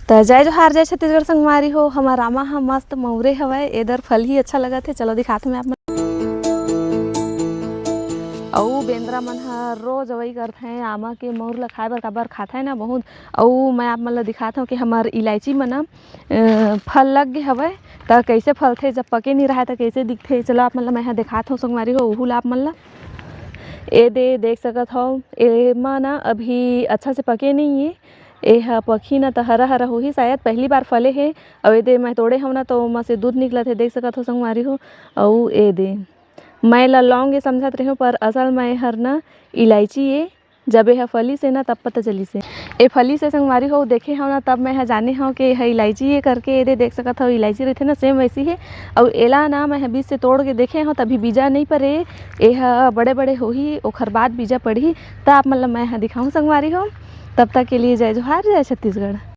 तो जय जोहार जय छत्तीसगढ़ संगवारी हो। हमार रामा ह मस्त मऊरे हवय, एदर फल ही अच्छा लगत है। चलो दिखाते मैं आप अउ बेंद्रा मन ह रोज अवई करथे आमा के मऊर ल खाए बर, काबर खाथे ना बहुत। अउ मैं आप मन ल दिखात हूँ कि हमार इलायची मन फल लग गे हवय। त कइसे फलथे, जब पके नहीं रहा त कइसे दिखथे, चलो आप मन ल मैं ह दिखात हूँ संगवारी हो। ओहू ल आप मन ल ए दे देख सकत हव, एमा ना अभी अच्छा से पके नहीं है। एहा पखी ना तो हरा हरा होही, शायद पहली बार फले हे। अउ ए दे मैं तोड़े हव ना तो ओमा से दूध निकलत हे, देख सकत हो संगवारी हो। अउ ए दे मैं ल लौंग ए समझत रही हूँ, पर असल में हर ना इलायची ए। जब यह फली से ना तब पता चली से ए फली से संगवारी हो। देखे हव ना तब मैं जाने हव कि यह इलायची ए करके। ए दे देख सकत हव, इलायची रहथे ना सेम वैसी है। अउ एला ना मैं बीज से तोड़ के देखे हव, तभी बीजा नहीं परे। एह बड़े बड़े होही, ओखर बाद बीजा पड़ही। त आप मन ल मैं दिखाऊँ संगवारी हो। तब तक के लिए जय जोहार जय छत्तीसगढ़।